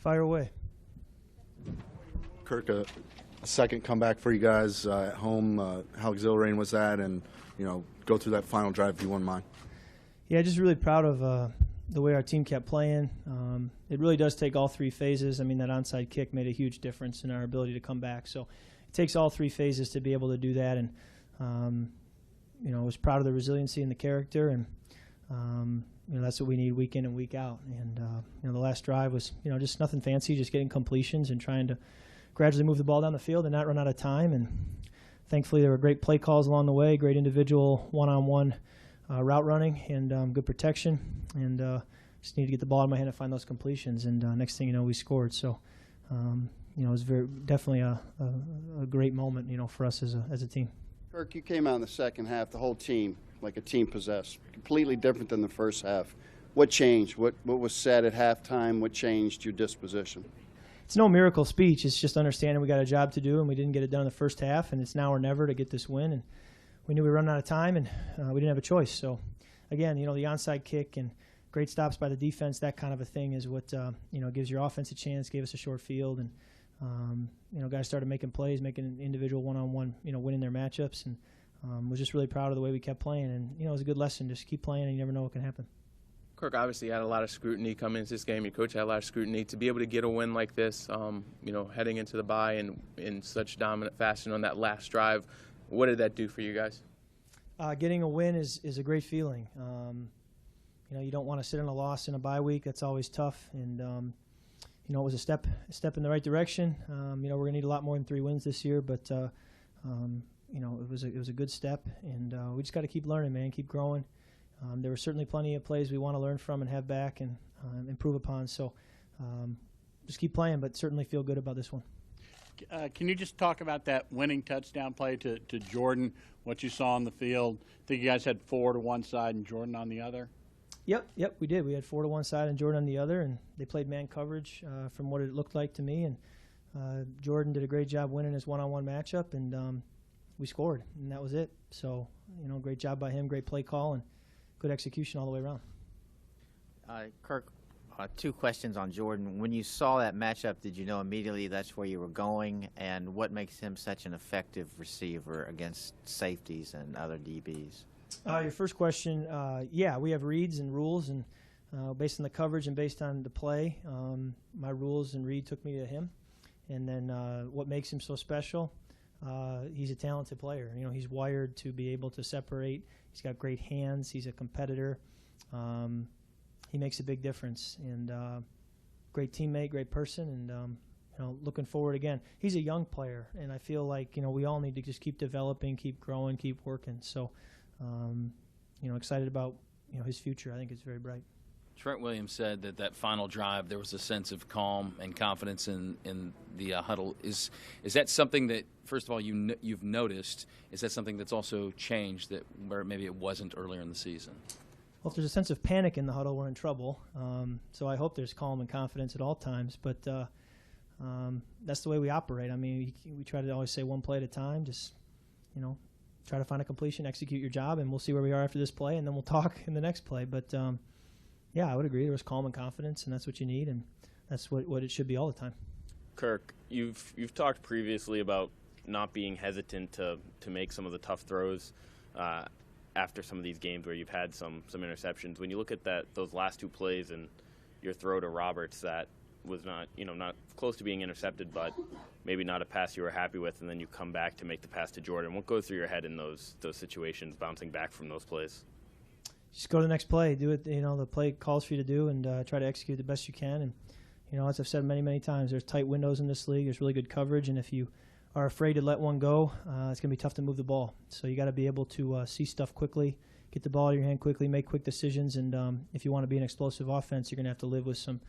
Fire away. Kirk, a second comeback for you guys at home. How exhilarating was that? And, go through that final drive if you wouldn't mind. Yeah, just really proud of the way our team kept playing. It really does take all three phases. I mean, that onside kick made a huge difference in our ability to come back. So it takes all three phases to be able to do that. And, I was proud of the resiliency and the character. And, that's what we need week in and week out. And, the last drive was, just nothing fancy, just getting completions and trying to gradually move the ball down the field and not run out of time. And thankfully there were great play calls along the way, great individual one-on-one route running and good protection. And just need to get the ball in my hand and find those completions. And next thing you know, we scored. So, it was definitely a great moment, for us as a team. Kirk, you came out in the second half, the whole team, like a team possessed, completely different than the first half. What changed? What was said at halftime? What changed your disposition? It's no miracle speech. It's just understanding we got a job to do, and we didn't get it done in the first half, and it's now or never to get this win. And we knew we were running out of time, and we didn't have a choice. So, again, the onside kick and great stops by the defense, that kind of a thing is what, gives your offense a chance, gave us a short field. And, guys started making plays, making individual one-on-one, winning their matchups. And was just really proud of the way we kept playing. And, it was a good lesson. Just keep playing, and you never know what can happen. Kirk obviously had a lot of scrutiny coming into this game. Your coach had a lot of scrutiny. To be able to get a win like this, heading into the bye and in such dominant fashion on that last drive, what did that do for you guys? Getting a win is a great feeling. You don't want to sit on a loss in a bye week. That's always tough. And, it was a step in the right direction. We're going to need a lot more than 3 wins this year, but, it was a good step. And we just got to keep learning, man, keep growing. There were certainly plenty of plays we want to learn from and have back and improve upon. So just keep playing, but certainly feel good about this one. Can you just talk about that winning touchdown play to Jordan, what you saw on the field? I think you guys had 4 to one side and Jordan on the other. Yep, we did. We had 4 to one side and Jordan on the other, and they played man coverage from what it looked like to me. And Jordan did a great job winning his one-on-one matchup, and we scored, and that was it. So, great job by him, great play call, and good execution all the way around. Kirk, 2 questions on Jordan. When you saw that matchup, did you know immediately that's where you were going? And what makes him such an effective receiver against safeties and other DBs? Your first question, we have reads and rules, and based on the coverage and based on the play, my rules and read took me to him. And then what makes him so special, he's a talented player. He's wired to be able to separate. He's got great hands. He's a competitor. He makes a big difference. And great teammate, great person. And, looking forward again. He's a young player, and I feel like, we all need to just keep developing, keep growing, keep working. So, excited about, his future. I think it's very bright. Trent Williams said that final drive, there was a sense of calm and confidence in the huddle. Is that something that, first of all, you've noticed? Is that something that's also changed where maybe it wasn't earlier in the season? Well, if there's a sense of panic in the huddle, we're in trouble. So I hope there's calm and confidence at all times. But that's the way we operate. I mean, we try to always say one play at a time. Just, try to find a completion, execute your job, and we'll see where we are after this play, and then we'll talk in the next play. But I would agree. There was calm and confidence, and that's what you need, and that's what it should be all the time. Kirk, you've talked previously about not being hesitant to make some of the tough throws after some of these games where you've had some interceptions. When you look at those last 2 plays and your throw to Roberts that was not close to being intercepted, but maybe not a pass you were happy with, and then you come back to make the pass to Jordan. What goes through your head in those situations, bouncing back from those plays? Just go to the next play. Do it, the play calls for you to do, and try to execute the best you can. And, as I've said many, many times, there's tight windows in this league. There's really good coverage, and if you are afraid to let one go, it's going to be tough to move the ball. So you got to be able to see stuff quickly, get the ball in your hand quickly, make quick decisions, and if you want to be an explosive offense, you're going to have to live with some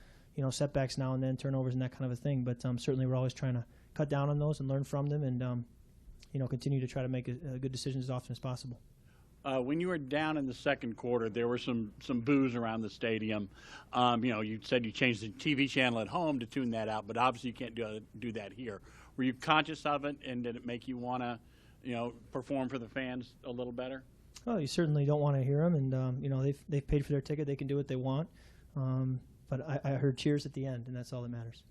setbacks now and then, turnovers and that kind of a thing. But certainly we're always trying to cut down on those and learn from them and, continue to try to make good decisions as often as possible. When you were down in the second quarter, there were some boos around the stadium. You said you changed the TV channel at home to tune that out, but obviously you can't do that here. Were you conscious of it, and did it make you want to, perform for the fans a little better? Well, you certainly don't want to hear them, and they've paid for their ticket. They can do what they want. but I heard cheers at the end, and that's all that matters.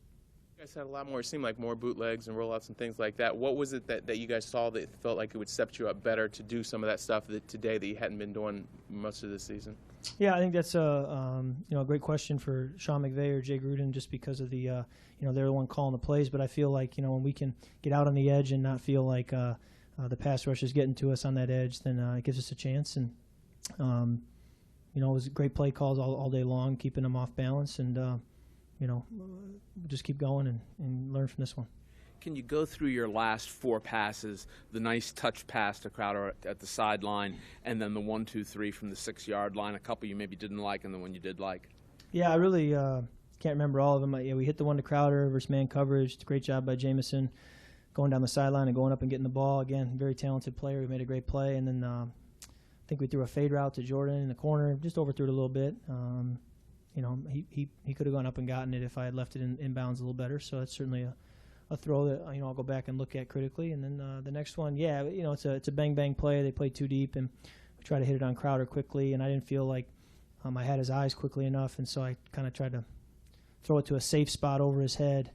You guys had a lot more, it seemed like more bootlegs and rollouts and things like that. What was it that you guys saw that felt like it would set you up better to do some of that stuff today that you hadn't been doing most of this season? Yeah, I think that's a great question for Sean McVay or Jay Gruden, just because of the they're the one calling the plays. But I feel like when we can get out on the edge and not feel like the pass rush is getting to us on that edge, then it gives us a chance. And it was great play calls all day long, keeping them off balance, and just keep going and learn from this one. Can you go through your last 4 passes, the nice touch pass to Crowder at the sideline, and then the 1, 2, 3 from the 6-yard line, a couple you maybe didn't like and the one you did like? Yeah, I really can't remember all of them. We hit the one to Crowder versus man coverage. Great job by Jamison going down the sideline and going up and getting the ball. Again, very talented player. We made a great play. And then I think we threw a fade route to Jordan in the corner, just overthrew it a little bit. He could have gone up and gotten it if I had left it in bounds a little better. So that's certainly a throw that I'll go back and look at critically. And then the next one, it's a bang play. They played too deep, and we tried to hit it on Crowder quickly, and I didn't feel like I had his eyes quickly enough, and so I kind of tried to throw it to a safe spot over his head.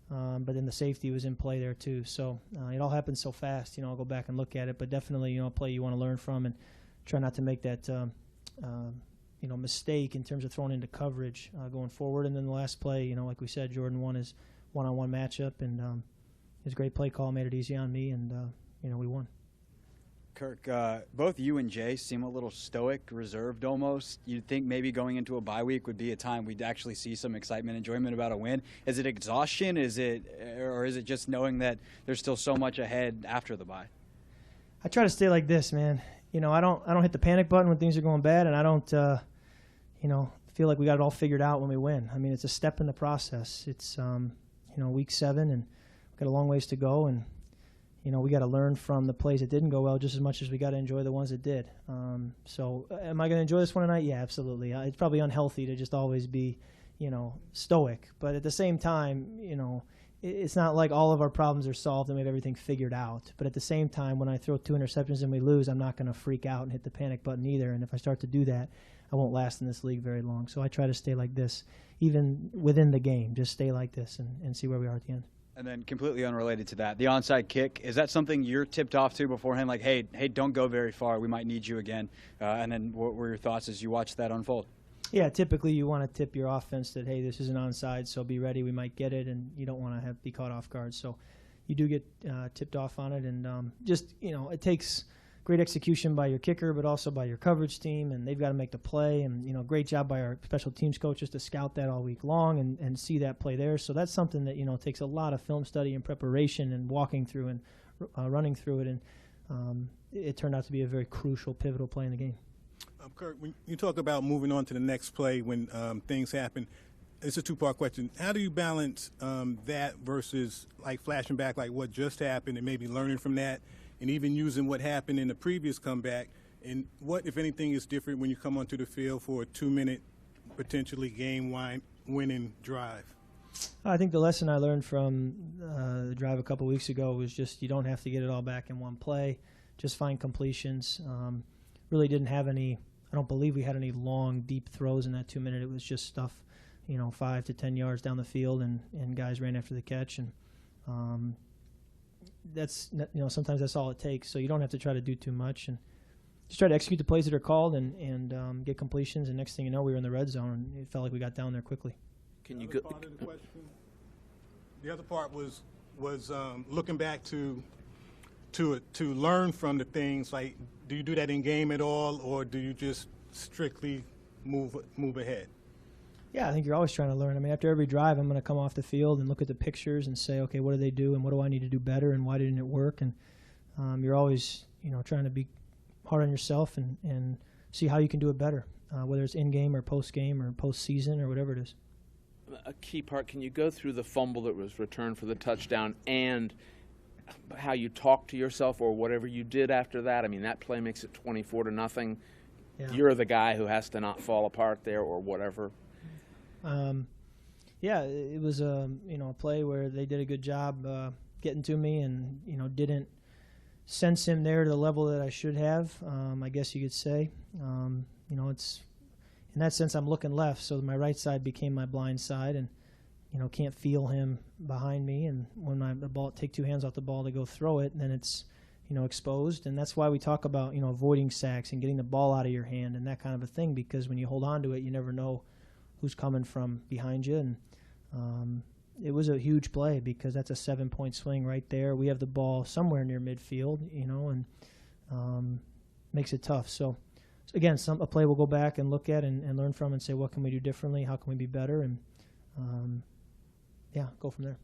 But then the safety was in play there too. So it all happened so fast. I'll go back and look at it, but definitely a play you want to learn from and try not to make that mistake in terms of throwing into coverage going forward. And then the last play, like we said, Jordan won his one-on-one matchup, and his great play call made it easy on me, and we won. Kirk, both you and Jay seem a little stoic, reserved almost. You'd think maybe going into a bye week would be a time we'd actually see some excitement, enjoyment about a win. Is it exhaustion? Is it just knowing that there's still so much ahead after the bye? I try to stay like this, man. I don't hit the panic button when things are going bad, and I don't feel like we got it all figured out when we win. I mean, it's a step in the process. It's week 7, and we've got a long ways to go, and we got to learn from the plays that didn't go well just as much as we got to enjoy the ones that did. So am I going to enjoy this one tonight? Yeah, absolutely. It's probably unhealthy to just always be, stoic. But at the same time, it's not like all of our problems are solved and we have everything figured out. But at the same time, when I throw 2 interceptions and we lose, I'm not going to freak out and hit the panic button either. And if I start to do that, I won't last in this league very long. So I try to stay like this, even within the game. Just stay like this and see where we are at the end. And then completely unrelated to that, the onside kick, is that something you're tipped off to beforehand? Like, hey, don't go very far. We might need you again. And then what were your thoughts as you watched that unfold? Yeah, typically you want to tip your offense that, hey, this is an onside, so be ready. We might get it, and you don't want to be caught off guard. So you do get tipped off on it. And it takes great execution by your kicker, but also by your coverage team, and they've got to make the play. And, great job by our special teams coaches to scout that all week long and see that play there. So that's something that, takes a lot of film study and preparation and walking through and running through it. And it turned out to be a very crucial, pivotal play in the game. Kirk, when you talk about moving on to the next play when things happen, it's a 2-part question. How do you balance that versus, like, flashing back like what just happened and maybe learning from that, and even using what happened in the previous comeback? And what, if anything, is different when you come onto the field for a 2-minute, potentially game-winning drive? I think the lesson I learned from the drive a couple weeks ago was just you don't have to get it all back in one play. Just find completions. Really didn't have any – I don't believe we had any long, deep throws in that 2-minute. It was just stuff, 5 to 10 yards down the field, and guys ran after the catch. And that's sometimes that's all it takes. So you don't have to try to do too much, and just try to execute the plays that are called and get completions. And next thing you know, we were in the red zone, and it felt like we got down there quickly. Can you go? Part of the question. The other part was looking back to learn from the things. Like, do you do that in game at all, or do you just strictly move ahead? Yeah, I think you're always trying to learn. I mean, after every drive, I'm going to come off the field and look at the pictures and say, okay, what do they do, and what do I need to do better, and why didn't it work? And you're always, trying to be hard on yourself and see how you can do it better, whether it's in-game or post-game or post-season or whatever it is. A key part, can you go through the fumble that was returned for the touchdown and how you talk to yourself or whatever you did after that? I mean, that play makes it 24-0. Yeah. You're the guy who has to not fall apart there or whatever. Yeah, it was a play where they did a good job getting to me, and didn't sense him there to the level that I should have. I guess you could say. It's in that sense, I'm looking left, so my right side became my blind side, and can't feel him behind me. And when the ball take two hands off the ball to go throw it, then it's exposed. And that's why we talk about avoiding sacks and getting the ball out of your hand and that kind of a thing, because when you hold on to it, you never know who's coming from behind you. And it was a huge play because that's a 7-point swing right there. We have the ball somewhere near midfield, and makes it tough. So again, a play we'll go back and look at and learn from and say, what can we do differently? How can we be better? And go from there.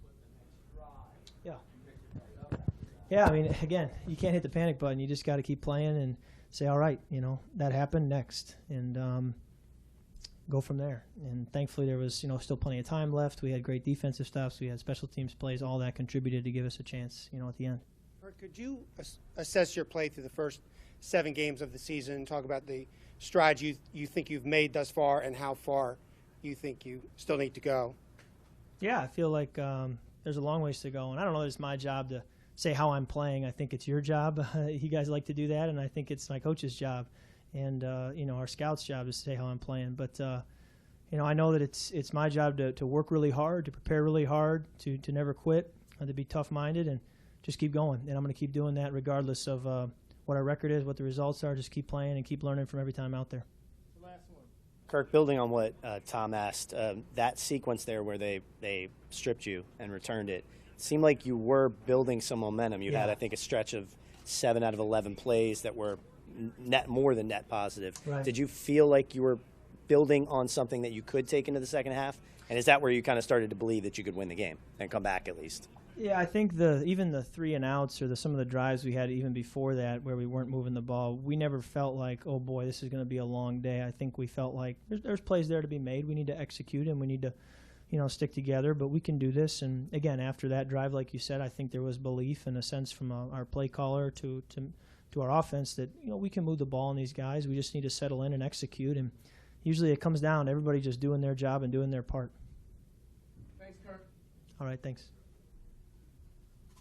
Yeah, I mean, again, you can't hit the panic button. You just got to keep playing and say, all right, that happened, next, and go from there. And thankfully there was, still plenty of time left. We had great defensive stops. We had special teams plays. All that contributed to give us a chance, at the end. Could you assess your play through the first 7 games of the season and talk about the strides you think you've made thus far and how far you think you still need to go? Yeah, I feel like there's a long ways to go. And I don't know that it's my job to say how I'm playing. I think it's your job. You guys like to do that, and I think it's my coach's job. And, our scouts' job is to say how I'm playing. But, I know that it's my job to work really hard, to prepare really hard, to never quit, to be tough-minded, and just keep going. And I'm going to keep doing that regardless of what our record is, what the results are. Just keep playing and keep learning from every time out there. Kirk, building on what Tom asked, that sequence there where they stripped you and returned it, seemed like you were building some momentum. You had, I think, a stretch of 7 out of 11 plays that were more than net positive. Right. Did you feel like you were building on something that you could take into the second half? And is that where you kind of started to believe that you could win the game and come back at least? Yeah, I think even the 3 and outs or some of the drives we had even before that where we weren't moving the ball, we never felt like, oh boy, this is going to be a long day. I think we felt like there's plays there to be made. We need to execute and we need to, stick together, but we can do this. And again, after that drive, like you said, I think there was belief and a sense from our play caller to our offense that, we can move the ball on these guys. We just need to settle in and execute. And usually it comes down to everybody just doing their job and doing their part. Thanks, Kirk. All right, thanks.